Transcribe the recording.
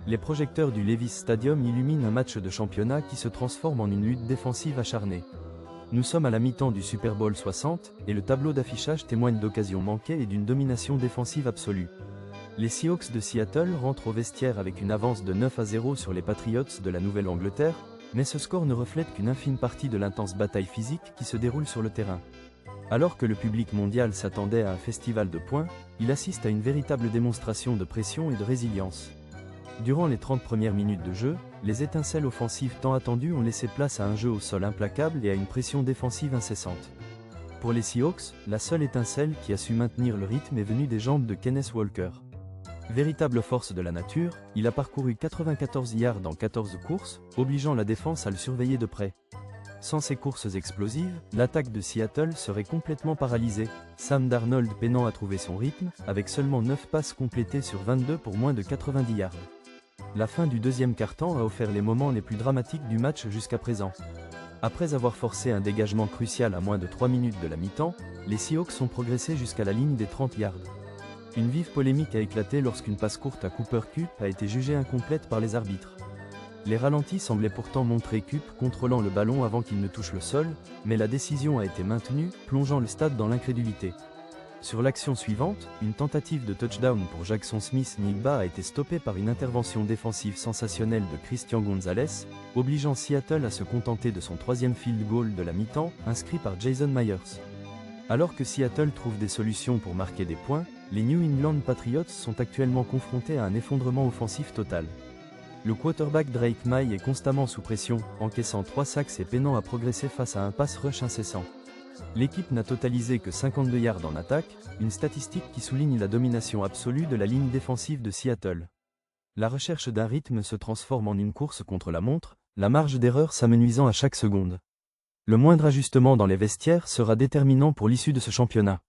Les projecteurs du Levi's Stadium illuminent un match de championnat qui se transforme en une lutte défensive acharnée. Nous sommes à la mi-temps du Super Bowl 60, et le tableau d'affichage témoigne d'occasions manquées et d'une domination défensive absolue. Les Seahawks de Seattle rentrent au vestiaire avec une avance de 9-0 sur les Patriots de la Nouvelle-Angleterre, mais ce score ne reflète qu'une infime partie de l'intense bataille physique qui se déroule sur le terrain. Alors que le public mondial s'attendait à un festival de points, il assiste à une véritable démonstration de pression et de résilience. Durant les 30 premières minutes de jeu, les étincelles offensives tant attendues ont laissé place à un jeu au sol implacable et à une pression défensive incessante. Pour les Seahawks, la seule étincelle qui a su maintenir le rythme est venue des jambes de Kenneth Walker. Véritable force de la nature, il a parcouru 94 yards en 14 courses, obligeant la défense à le surveiller de près. Sans ces courses explosives, l'attaque de Seattle serait complètement paralysée, Sam Darnold peinant à trouver son rythme, avec seulement 9 passes complétées sur 22 pour moins de 90 yards. La fin du deuxième quart-temps a offert les moments les plus dramatiques du match jusqu'à présent. Après avoir forcé un dégagement crucial à moins de 3 minutes de la mi-temps, les Seahawks ont progressé jusqu'à la ligne des 30 yards. Une vive polémique a éclaté lorsqu'une passe courte à Cooper Kupp a été jugée incomplète par les arbitres. Les ralentis semblaient pourtant montrer Kupp contrôlant le ballon avant qu'il ne touche le sol, mais la décision a été maintenue, plongeant le stade dans l'incrédulité. Sur l'action suivante, une tentative de touchdown pour Jackson Smith-Njigba a été stoppée par une intervention défensive sensationnelle de Christian Gonzalez, obligeant Seattle à se contenter de son troisième field goal de la mi-temps, inscrit par Jason Myers. Alors que Seattle trouve des solutions pour marquer des points, les New England Patriots sont actuellement confrontés à un effondrement offensif total. Le quarterback Drake Maye est constamment sous pression, encaissant 3 sacks et peinant à progresser face à un pass rush incessant. L'équipe n'a totalisé que 52 yards en attaque, une statistique qui souligne la domination absolue de la ligne défensive de Seattle. La recherche d'un rythme se transforme en une course contre la montre, la marge d'erreur s'amenuisant à chaque seconde. Le moindre ajustement dans les vestiaires sera déterminant pour l'issue de ce championnat.